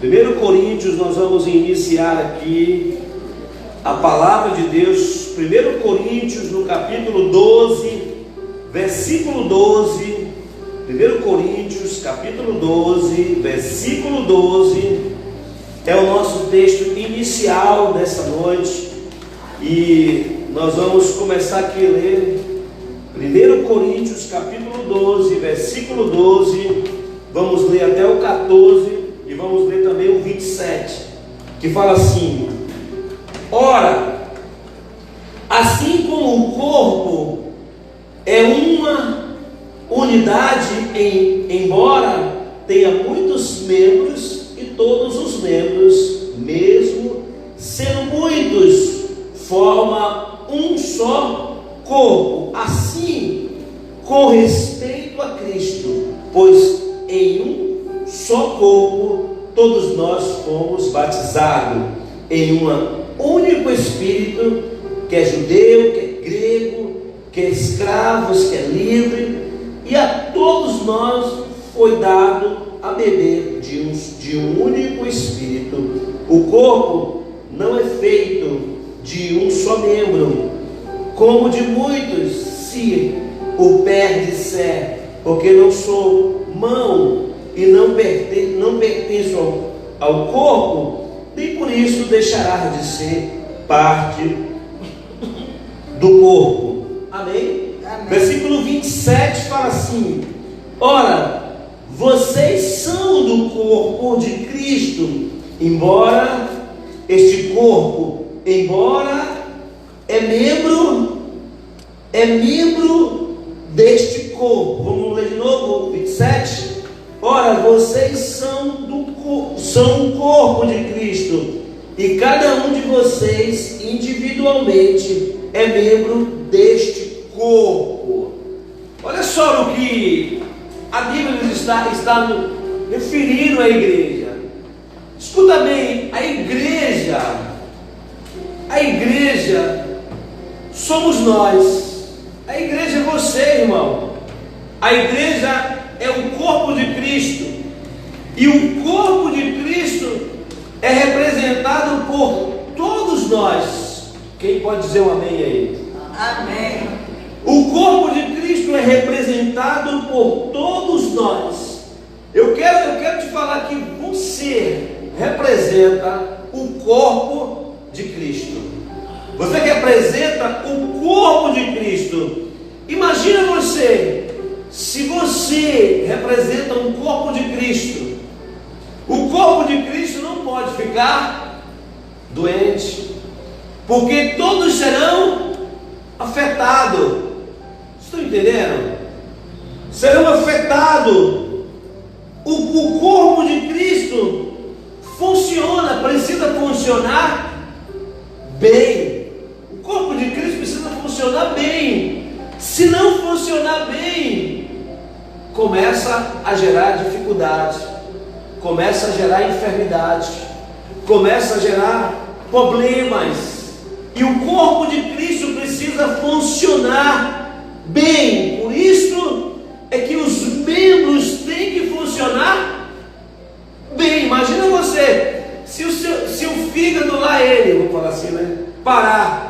1 Coríntios, nós vamos iniciar aqui a palavra de Deus. 1 Coríntios, no capítulo 12, versículo 12. 1 Coríntios, capítulo 12, versículo 12, é o nosso texto inicial dessa noite. E nós vamos começar aqui a ler 1 Coríntios, capítulo 12, versículo 12. Vamos ler até o 14 e vamos ler também o 27, que fala assim: ora, assim como o corpo é uma unidade, embora tenha muitos membros, e todos os membros, mesmo sendo muitos, forma um só corpo. Assim, com respeito a Cristo, pois em um só corpo todos nós fomos batizados em um único Espírito, que é judeu, que é grego, que é escravos, que é livre, e a todos nós foi dado a beber de um único Espírito. O corpo não é feito de um só membro, como de muitos. Se o pé disser, porque não sou mão e não pertenço ao corpo, nem por isso deixará de ser parte do corpo. Amém? Amém. Versículo 27 fala assim: ora, vocês são do corpo de Cristo, embora este corpo, é membro deste corpo. Vamos ler de novo, 27. Ora, vocês são o corpo de Cristo, e cada um de vocês individualmente é membro deste corpo. Olha só o que a Bíblia está referindo à igreja. Escuta bem, a igreja somos nós. A igreja é você, irmão. A igreja é o corpo de Cristo, e o corpo de Cristo é representado por todos nós. Quem pode dizer um amém aí? Amém. O corpo de Cristo é representado por todos nós. Eu quero te falar que você representa o corpo de Cristo. Você representa o corpo de Cristo. Imagina você, se você representa um corpo de Cristo, o corpo de Cristo não pode ficar doente, porque todos serão afetados. Estão entendendo? Serão afetados. O corpo de Cristo funciona, precisa funcionar bem. O corpo de Cristo precisa funcionar bem. Se não funcionar bem, começa a gerar dificuldade, começa a gerar enfermidade, começa a gerar problemas. E o corpo de Cristo precisa funcionar bem. Por isso é que os membros têm que funcionar bem. Imagina você, se o fígado lá, vou falar assim, né, parar,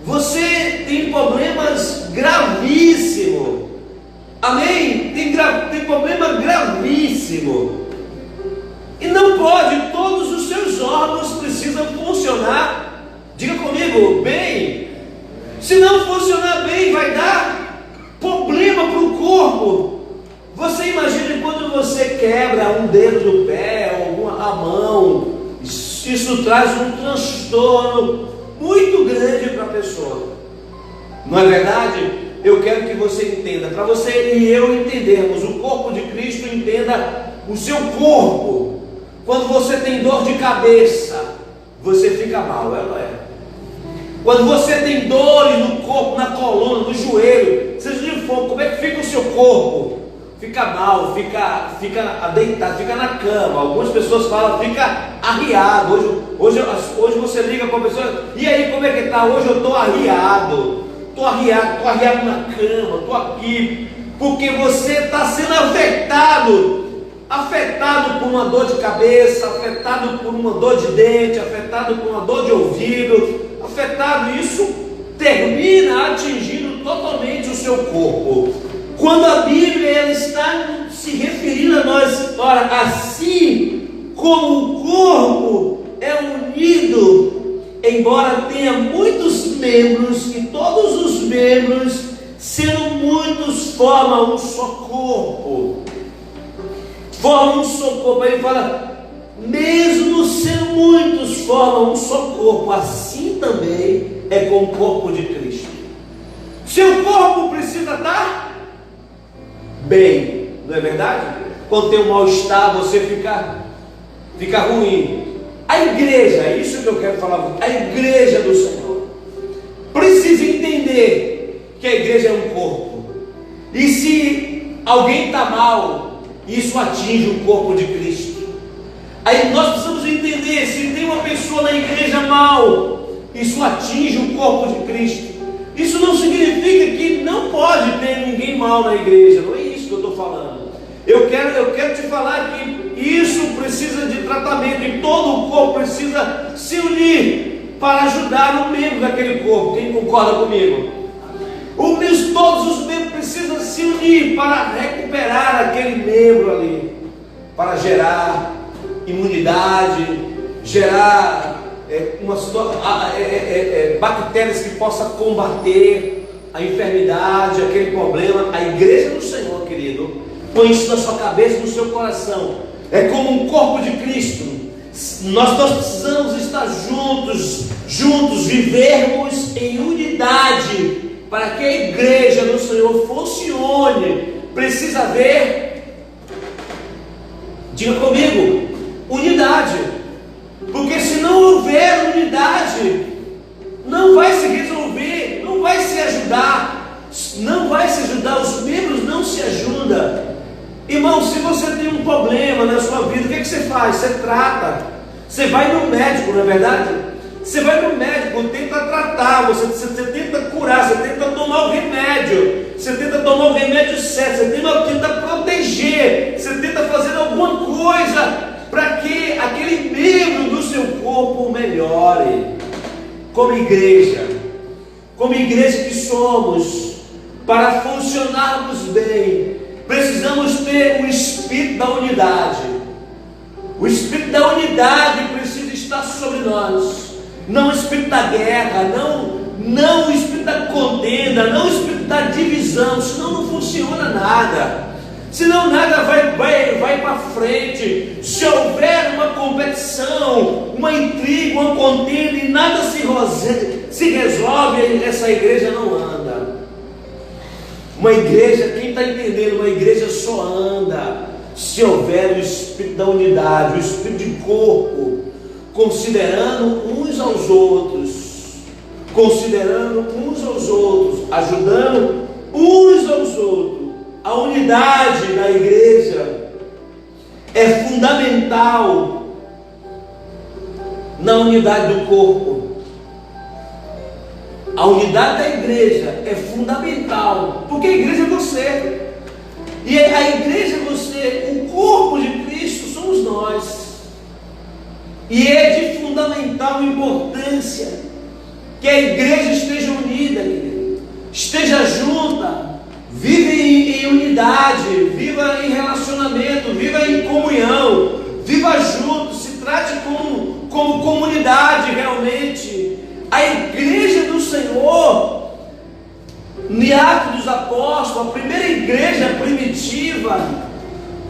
você tem problemas gravíssimos. Amém? Tem problema gravíssimo. E não pode, todos os seus órgãos precisam funcionar, diga comigo, bem. Se não funcionar bem, vai dar problema para o corpo. Você imagina quando você quebra um dedo do pé, ou a mão, isso traz um transtorno muito grande para a pessoa. Não é verdade? Eu quero que você entenda, para você e eu entendermos, o corpo de Cristo entenda o seu corpo. Quando você tem dor de cabeça, você fica mal, não é? Quando você tem dores no corpo, na coluna, no joelho, seja de for, como é que fica o seu corpo? Fica mal, fica deitado, fica na cama. Algumas pessoas falam, fica arriado. Hoje você liga para a pessoa, e aí, como é que está? Hoje eu estou arriado. Estou arriado na cama, estou aqui, porque você está sendo afetado afetado por uma dor de cabeça, afetado por uma dor de dente, afetado por uma dor de ouvido, afetado, isso termina atingindo totalmente o seu corpo. Quando a Bíblia ela está se referindo a nós, ora, assim como o corpo é unido, embora tenha muitos membros, e todos os membros, sendo muitos, formam um só corpo. Formam um só corpo. Ele fala, mesmo sendo muitos, formam um só corpo. Assim também é com o corpo de Cristo. Seu corpo precisa estar bem, não é verdade? Quando tem um mal-estar, você fica ruim. A igreja, é isso que eu quero falar, a igreja do Senhor precisa entender que a igreja é um corpo. E se alguém está mal, isso atinge o corpo de Cristo. Aí nós precisamos entender, se tem uma pessoa na igreja mal, isso atinge o corpo de Cristo. Isso não significa que não pode ter ninguém mal na igreja, não é isso que eu estou falando. Eu quero te falar que isso precisa de tratamento, e todo o corpo precisa se unir para ajudar o membro daquele corpo. Quem concorda comigo? Todos os membros precisam se unir para recuperar aquele membro ali, para gerar imunidade, gerar bactérias que possam combater a enfermidade, aquele problema. A igreja do Senhor, querido, põe isso na sua cabeça e no seu coração. É como um corpo de Cristo. Nós precisamos estar juntos, vivermos em unidade, para que a igreja do Senhor funcione. Precisa haver, diga comigo, unidade. Porque se não houver unidade, não vai se resolver, não vai se ajudar, os membros não se ajudam. Irmão, se você tem um problema na sua vida, o que você faz? Você trata, você vai no médico, não é verdade? Você vai no médico, tenta tratar, você tenta curar, você tenta tomar o remédio, você tenta tomar o remédio certo, você tenta proteger, você tenta fazer alguma coisa para que aquele membro do seu corpo melhore. Como igreja que somos, para funcionarmos bem, precisamos ter o espírito da unidade. O espírito da unidade precisa estar sobre nós. Não o espírito da guerra, não o espírito da contenda, não o espírito da divisão, senão não funciona nada. Senão nada vai para frente. Se houver uma competição, uma intriga, uma contenda e nada se resolve, essa igreja não anda. Uma igreja, quem está entendendo, uma igreja só anda se houver o espírito da unidade, o espírito de corpo, considerando uns aos outros, ajudando uns aos outros. A unidade da igreja é fundamental na unidade do corpo. A unidade da igreja é fundamental, porque a igreja é você, e a igreja é você, o corpo de Cristo somos nós. E é de fundamental importância que a igreja esteja unida, esteja junta, viva em unidade, viva em relacionamento, viva em comunhão, viva junto, se trate como comunidade realmente. A igreja do Senhor, no Atos dos Apóstolos, a primeira igreja primitiva,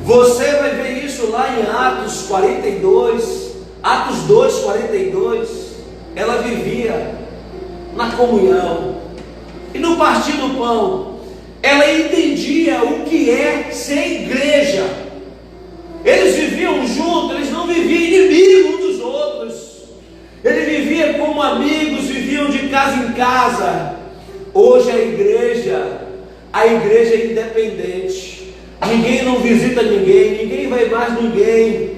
você vai ver isso lá em Atos 42, Atos 2, 42, ela vivia na comunhão, e no partir do pão, ela entendia o que é ser igreja. Eles viviam juntos, eles não viviam inimigos um dos outros, eles viviam como amigos, viviam de casa em casa. Hoje a igreja é independente, ninguém não visita ninguém vai mais ninguém.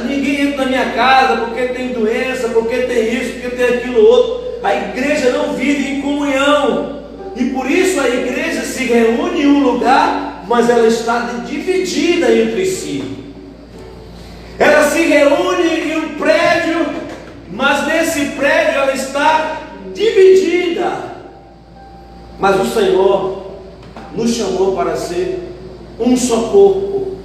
Ninguém entra na minha casa porque tem doença, porque tem isso, porque tem aquilo outro. A igreja não vive em comunhão, e por isso a igreja se reúne em um lugar mas ela está dividida entre si. Ela se reúne em um prédio, mas nesse prédio ela está dividida. Mas o Senhor nos chamou para ser um só corpo.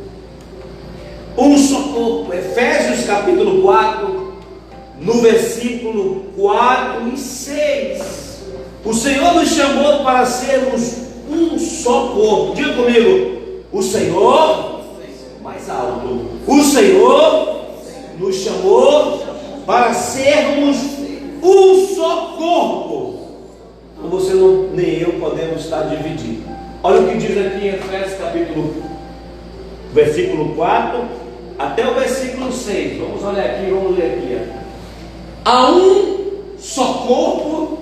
Um só corpo. Efésios capítulo 4, no versículo 4 e 6. O Senhor nos chamou para sermos um só corpo. Diga comigo: o Senhor, mais alto, o Senhor nos chamou para sermos um só corpo. Você não, nem eu podemos estar divididos. Olha o que diz aqui em Efésios capítulo, versículo 4 até o versículo 6. Vamos olhar aqui, vamos ler aqui. Há um só corpo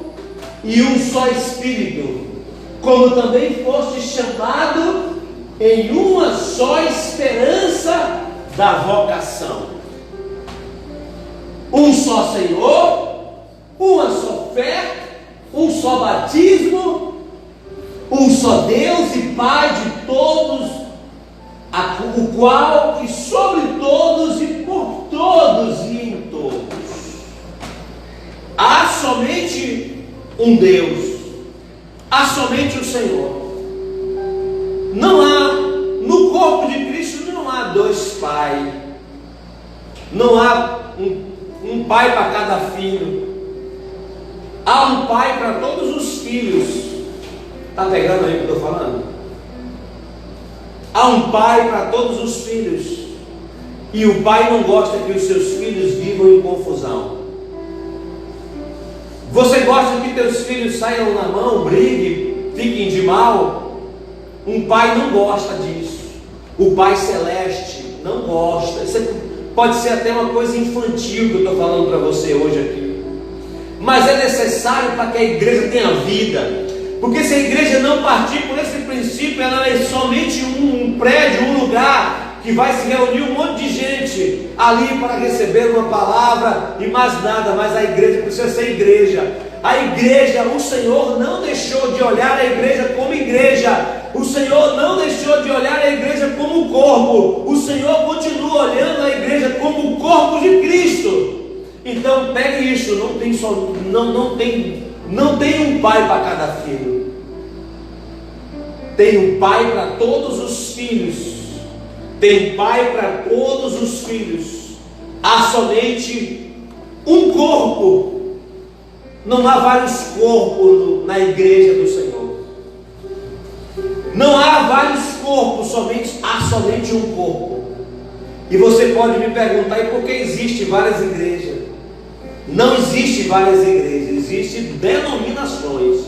e um só Espírito, como também foste chamado em uma só esperança da vocação. Um só Senhor, uma só fé, um só batismo, um só Deus e Pai de todos, o qual e sobre todos e por todos e em todos. Há somente um Deus, há somente o Senhor. Não há, no corpo de Cristo não há dois pais, não há um pai para cada filho, há um pai para todos os filhos. Está pegando aí o que eu estou falando? Há um pai para todos os filhos, e o pai não gosta que os seus filhos vivam em confusão. Você gosta que teus filhos saiam na mão, briguem, fiquem de mal? Um pai não gosta disso. O Pai Celeste não gosta. Isso pode ser até uma coisa infantil que eu estou falando para você hoje aqui, mas é necessário para que a igreja tenha vida. Porque se a igreja não partir por esse princípio, ela é somente um prédio, um lugar que vai se reunir um monte de gente ali para receber uma palavra e mais nada. Mas a igreja precisa ser igreja. A igreja, o Senhor não deixou de olhar a igreja como igreja. O Senhor não deixou de olhar a igreja como corpo. O Senhor continua olhando a igreja como o corpo de Cristo. Então pegue isso, não tem um pai para cada filho. Tem um pai para todos os filhos. Tem pai para todos os filhos. Há somente um corpo. Não há vários corpos na igreja do Senhor. Não há vários corpos, há somente um corpo. E você pode me perguntar: e por que existem várias igrejas? Não existe várias igrejas, existem denominações,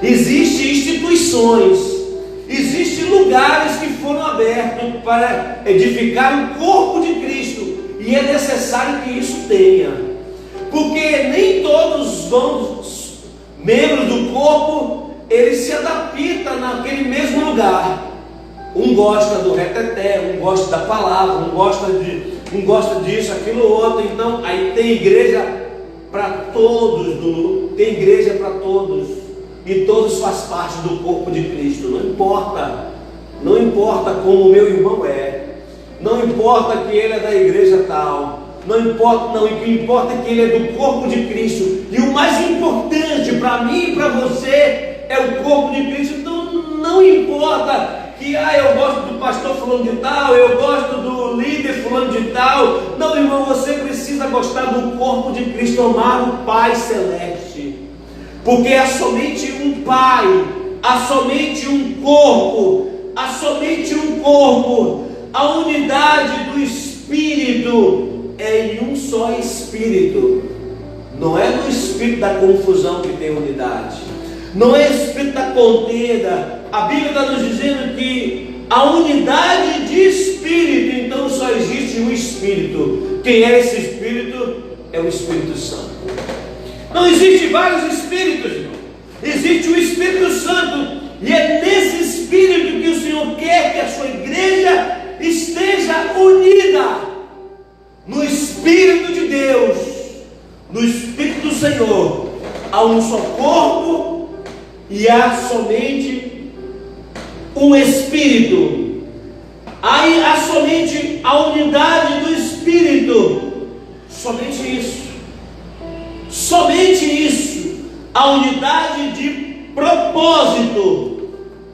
existem instituições, existem lugares que foram abertos para edificar o corpo de Cristo, e é necessário que isso tenha, porque nem todos os membros do corpo, eles se adaptam naquele mesmo lugar. Um gosta do reteté, um gosta da palavra, um gosta disso, aquilo outro. Então aí tem igreja para todos, tem igreja para todos, e todos fazem parte do corpo de Cristo. Não importa como o meu irmão é, não importa que ele é da igreja tal, não importa, o que importa é que ele é do corpo de Cristo. E o mais importante para mim e para você é o corpo de Cristo. Então não importa que eu gosto do pastor fulano de tal, eu gosto do líder fulano de tal. Não, irmão, você precisa gostar do corpo de Cristo, amar o Pai Celeste, porque há somente um Pai, há somente um corpo, há somente um corpo. A unidade do Espírito é em um só Espírito. Não é no espírito da confusão que tem unidade, não é o espírito da contenda. A Bíblia está nos dizendo que a unidade de Espírito, então só existe um Espírito. Quem é esse Espírito? É o Espírito Santo. Não existe vários Espíritos, irmão. Existe o Espírito Santo, e é nesse Espírito que o Senhor quer que a sua igreja esteja unida, no Espírito de Deus, no Espírito do Senhor. Há um só corpo e há somente um Espírito. Aí há somente a unidade do Espírito. Somente isso. Somente isso. A unidade de propósito.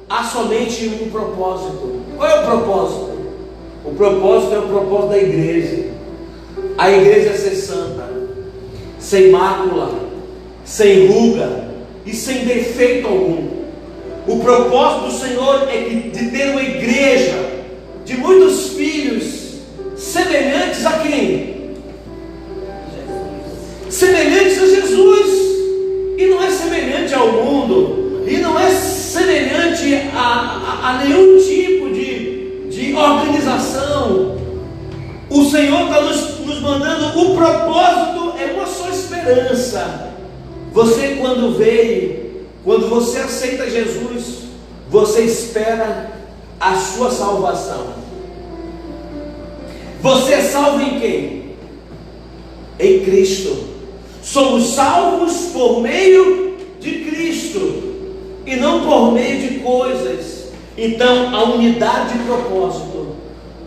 Há somente um propósito. Qual é o propósito? O propósito é o propósito da igreja. A igreja é ser santa, sem mácula, sem ruga e sem defeito algum. O propósito do Senhor é de ter uma igreja de muitos filhos semelhantes a quem? Semelhantes a Jesus. E não é semelhante ao mundo, e não é semelhante a nenhum tipo de organização. O Senhor está nos mandando, o propósito é uma só esperança. Você quando você aceita Jesus, você espera a sua salvação. Você é salvo em quem? Em Cristo. Somos salvos por meio de Cristo e não por meio de coisas. Então, a unidade de propósito.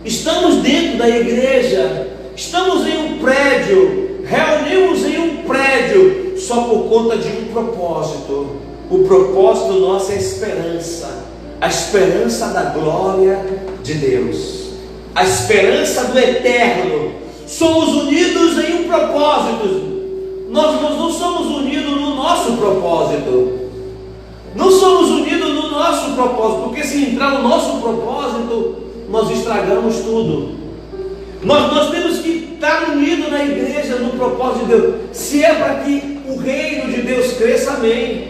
Estamos dentro da igreja, estamos em um prédio, reunimos em um prédio só por conta de um propósito. O propósito nosso é a esperança da glória de Deus, a esperança do eterno. Somos unidos em um propósito. Nós não somos unidos no nosso propósito. Não somos unidos no nosso propósito, porque se entrar no nosso propósito, nós estragamos tudo. Nós temos que estar unidos na igreja, no propósito de Deus. Se é para que o reino de Deus cresça, amém.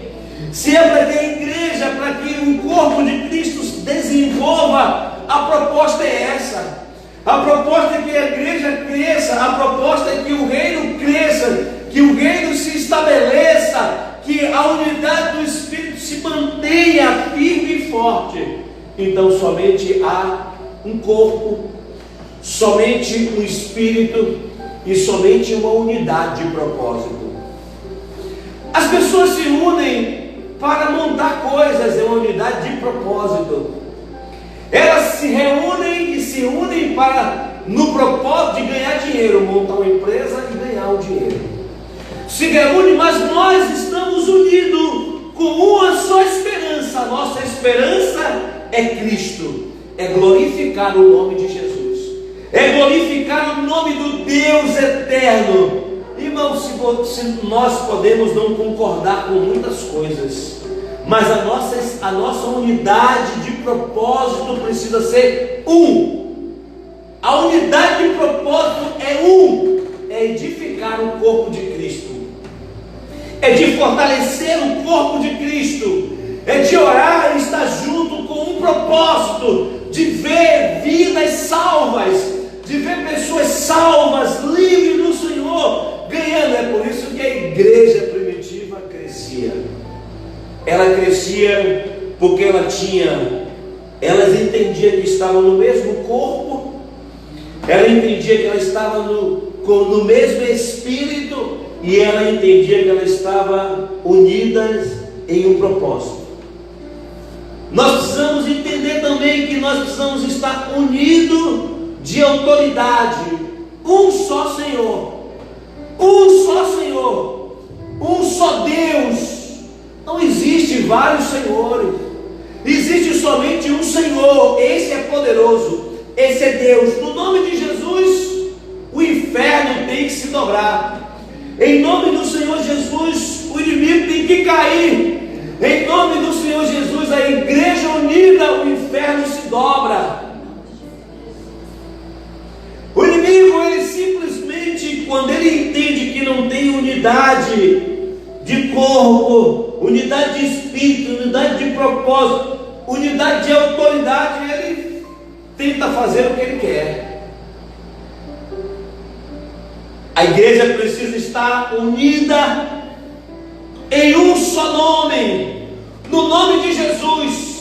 Se é para que a igreja, para que o corpo de Cristo se desenvolva, a proposta é essa. A proposta é que a igreja cresça, a proposta é que o reino cresça, que o reino se estabeleça, que a unidade do Espírito se mantenha firme e forte. Então somente há um corpo, somente um Espírito e somente uma unidade de propósito. As pessoas se unem para montar coisas, é uma unidade de propósito. Elas se reúnem e se unem no propósito de ganhar dinheiro, montar uma empresa e ganhar o dinheiro. Se reúne, mas nós estamos unidos com uma só esperança. A nossa esperança é Cristo, é glorificar o nome de Jesus, é glorificar o nome do Deus eterno. Irmão, se nós podemos não concordar com muitas coisas, mas a nossa unidade de propósito precisa ser um. A unidade de propósito é edificar o corpo de Cristo, é de fortalecer o corpo de Cristo, é de orar e estar junto com um propósito de ver vidas salvas, de ver pessoas salvas, livres do Senhor, ganhando. É por isso que a igreja primitiva crescia. Ela crescia porque elas entendiam que estavam no mesmo corpo, ela entendia que ela estava no mesmo Espírito, e ela entendia que ela estava unidas em um propósito. Nós precisamos entender também que nós precisamos estar unidos de autoridade. Um só Senhor, um só Senhor, um só Deus. Não existe vários senhores, existe somente um Senhor. Esse é poderoso, esse é Deus. No nome de Jesus, o inferno tem que se dobrar. Em nome do Senhor Jesus, o inimigo tem que cair. Em nome do Senhor Jesus, a igreja unida, o inferno se dobra. O inimigo, ele simplesmente, quando ele entende que não tem unidade de corpo, unidade de espírito, unidade de propósito, unidade de autoridade, ele tenta fazer o que ele quer. A igreja precisa estar unida em um só nome, no nome de Jesus.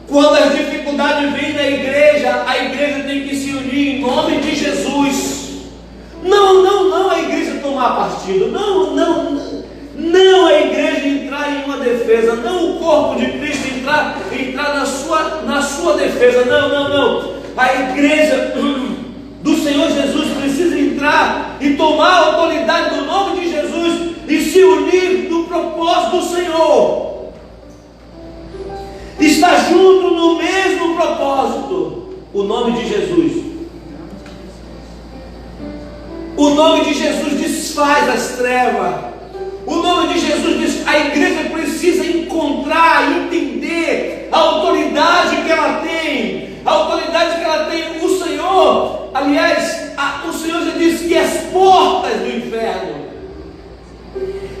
Quando as dificuldades vêm na igreja, a igreja tem que se unir em nome de Jesus. Não a igreja tomar partido, não a igreja entrar em uma defesa, não o corpo de Cristo entrar em entrar na sua defesa. Não. A igreja do Senhor Jesus precisa entrar e tomar a autoridade do nome de Jesus e se unir no propósito do Senhor. Está junto no mesmo propósito. O nome de Jesus. O nome de Jesus desfaz as trevas. O nome de Jesus diz: a igreja precisa encontrar, entender a autoridade que ela tem. A autoridade que ela tem. O Senhor, aliás, o Senhor já disse que as portas do inferno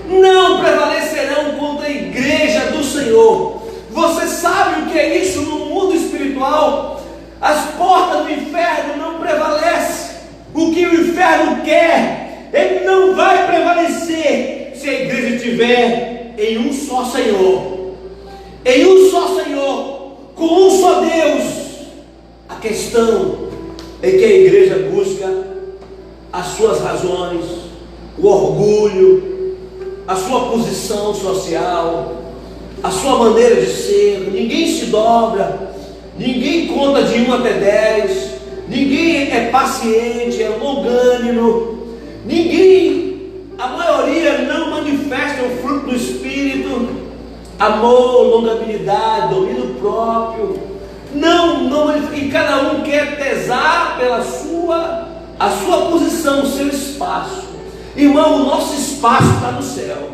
não prevalecerão contra a igreja do Senhor. Você sabe o que é isso no mundo espiritual? As portas do inferno não prevalecem. O que o inferno quer, ele não vai prevalecer se a igreja estiver em um só Senhor. Em um só Senhor, com um só Deus. A questão é que a igreja busca as suas razões, o orgulho, a sua posição social, a sua maneira de ser. Ninguém se dobra, ninguém conta de 1 até 10, ninguém é paciente, é longânimo, a maioria não manifesta o fruto do Espírito, amor, longanimidade, domínio próprio. E cada um quer pesar pela a sua posição, o seu espaço. Irmão, o nosso espaço está no céu.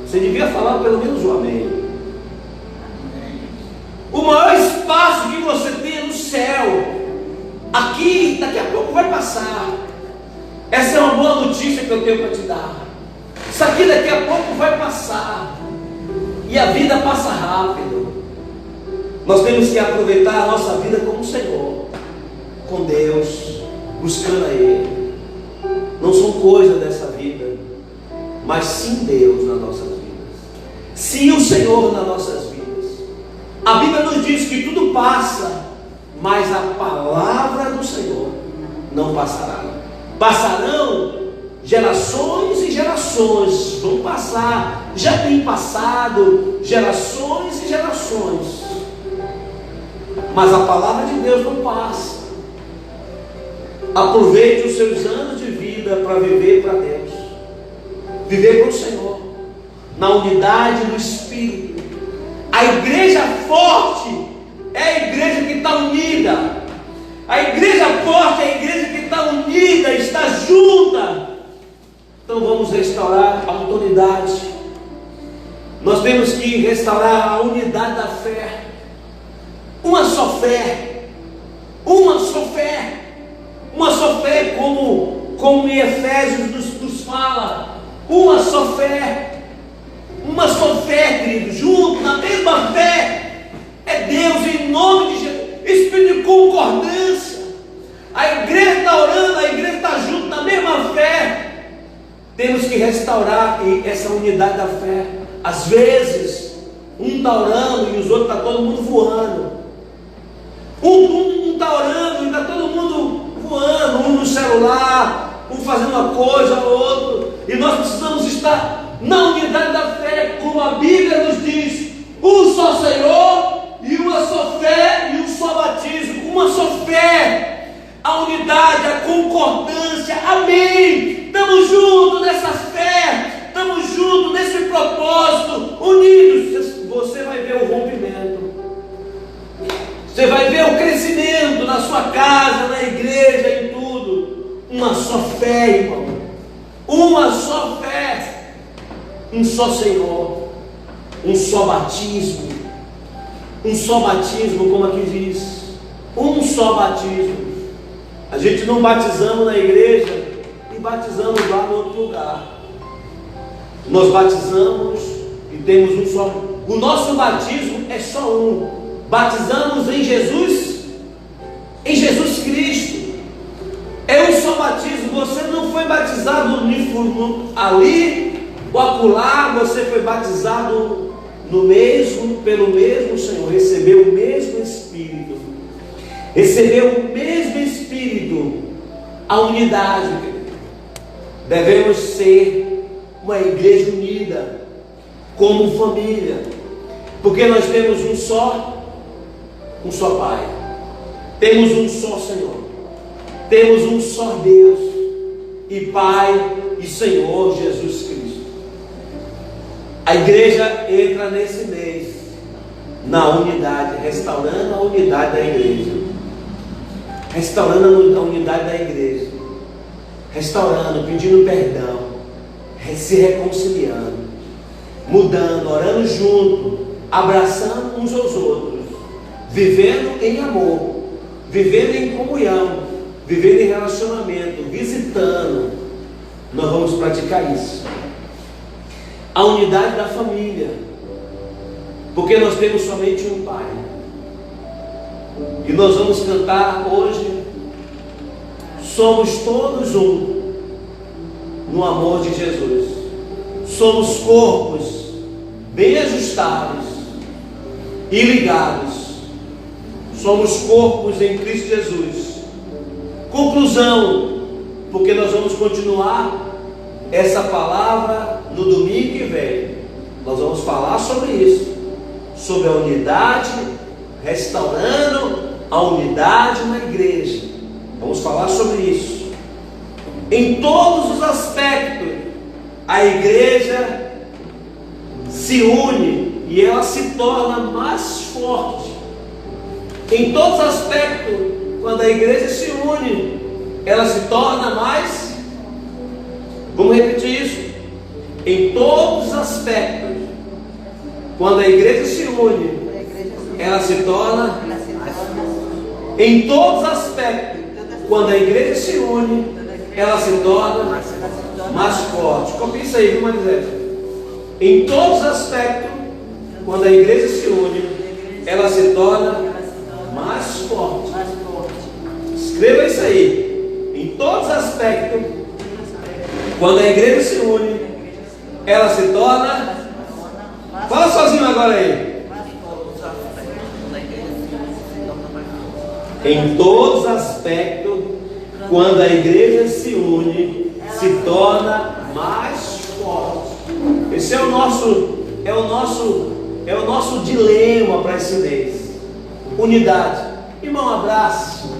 Você devia falar pelo menos um amém. O maior espaço que você tem é no céu. Aqui, daqui a pouco vai passar. Essa é uma boa notícia que eu tenho para te dar. Isso aqui daqui a pouco vai passar. E a vida passa rápido. Nós temos que aproveitar a nossa vida com o Senhor, com Deus, buscando a Ele. Não são coisas dessa vida, mas sim Deus nas nossas vidas. Sim o Senhor nas nossas vidas. A Bíblia nos diz que tudo passa, mas a palavra do Senhor não passará. Passarão gerações e gerações, vão passar, já tem passado gerações e gerações, mas a palavra de Deus não passa. Aproveite os seus anos de vida para viver para Deus, viver para o Senhor, na unidade do Espírito. A igreja forte é a igreja que está unida. A igreja forte é a igreja que está unida, está junta. Então vamos restaurar a autoridade. Nós temos que restaurar a unidade da fé. Uma só fé. Uma só fé. Uma só fé, como em Efésios nos fala. Uma só fé. Uma só fé, querido. Junto, na mesma fé. É Deus em nome de Jesus. Espírito de concordância. A igreja está orando, a igreja está junto na mesma fé. Temos que restaurar essa unidade da fé. Às vezes, um está orando e os outros está todo mundo voando. Um está orando e está todo mundo voando, um no celular, um fazendo uma coisa, outro. E nós precisamos estar na unidade da fé, como a Bíblia nos diz: um só Senhor e uma só fé e um só batismo. Uma só fé. A unidade, a concordância, amém. Estamos juntos nessa fé, estamos juntos nesse propósito, unidos. Você vai ver o rompimento, você vai ver o crescimento na sua casa, na igreja, em tudo. Uma só fé, irmão, uma só fé, um só Senhor, um só batismo, como aqui diz, um só batismo. A gente não batizamos na igreja e batizamos lá no outro lugar. Nós batizamos e temos um só. O nosso batismo é só um. Batizamos em Jesus Cristo. É um só batismo. Você não foi batizado ali ou acolá. Você foi batizado pelo mesmo Senhor. Recebeu o mesmo Espírito. Recebeu o mesmo Espírito, a unidade. Devemos ser uma igreja unida, como família. Porque nós temos um só Pai, temos um só Senhor, temos um só Deus e Pai e Senhor Jesus Cristo. A igreja entra nesse mês na unidade, restaurando a unidade da igreja, restaurando a unidade da igreja, restaurando, pedindo perdão, se reconciliando, mudando, orando junto, abraçando uns aos outros, vivendo em amor, vivendo em comunhão, vivendo em relacionamento, visitando. Nós vamos praticar isso. A unidade da família, porque nós temos somente um Pai. E nós vamos cantar hoje: somos todos um no amor de Jesus. Somos corpos bem ajustados e ligados. Somos corpos em Cristo Jesus. Conclusão, porque nós vamos continuar essa palavra no domingo que vem. Nós vamos falar sobre isso, sobre a unidade, restaurando a unidade na igreja. Vamos falar sobre isso. Em todos os aspectos, a igreja se une e ela se torna mais forte. Em todos os aspectos, quando a igreja se une, ela se torna mais. Vamos repetir isso. Em todos os aspectos, quando a igreja se une, ela se torna. Em todos os aspectos, quando a igreja se une, ela se torna mais forte. Copia isso aí, viu, Marisete? Em todos os aspectos, quando a igreja se une, ela se torna mais forte. Escreva isso aí. Em todos os aspectos, quando a igreja se une, ela se torna. Fala sozinho agora aí. Em todos os aspectos, quando a igreja se une, se torna mais forte. Esse é o nosso dilema para esse mês. Unidade. Irmão, abraço.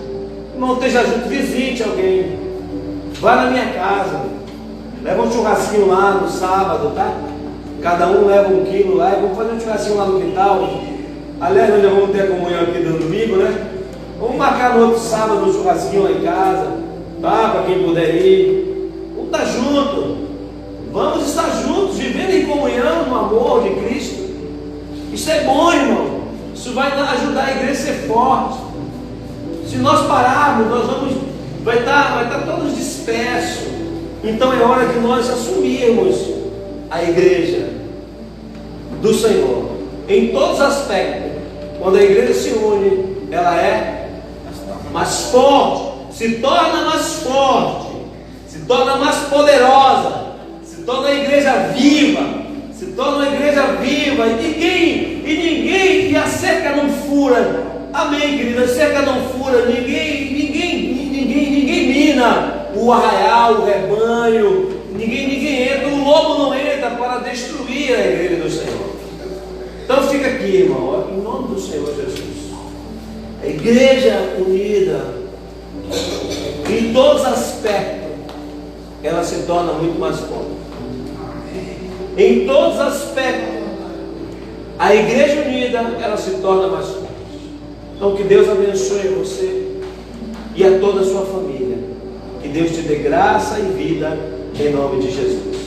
Irmão, esteja junto, visite alguém. Vá na minha casa. Leva um churrasquinho lá no sábado, tá? Cada um leva 1 quilo lá e vamos fazer um churrasquinho lá no quintal. Aliás, nós já vamos ter a comunhão aqui no domingo, né? Vamos marcar no outro sábado um churrasquinho lá em casa, tá? Para quem puder ir. Vamos estar juntos. Vamos estar juntos, vivendo em comunhão no amor de Cristo. Isso é bom, irmão. Isso vai ajudar a igreja a ser forte. Se nós pararmos, vai estar todos dispersos. Então é hora que nós assumirmos a igreja do Senhor em todos os aspectos. Quando a igreja se une, ela é mais forte, se torna mais forte, se torna mais poderosa, se torna uma igreja viva, se torna uma igreja viva, e a cerca não fura. Amém, querida? A cerca não fura, ninguém mina o arraial, o rebanho, ninguém entra, o lobo não entra para destruir a igreja do Senhor. Então fica aqui, irmão, em nome do Senhor Jesus. A igreja unida, em todos os aspectos, ela se torna muito mais forte. Em todos os aspectos, a igreja unida, ela se torna mais forte. Então que Deus abençoe você e a toda a sua família. Que Deus te dê graça e vida em nome de Jesus.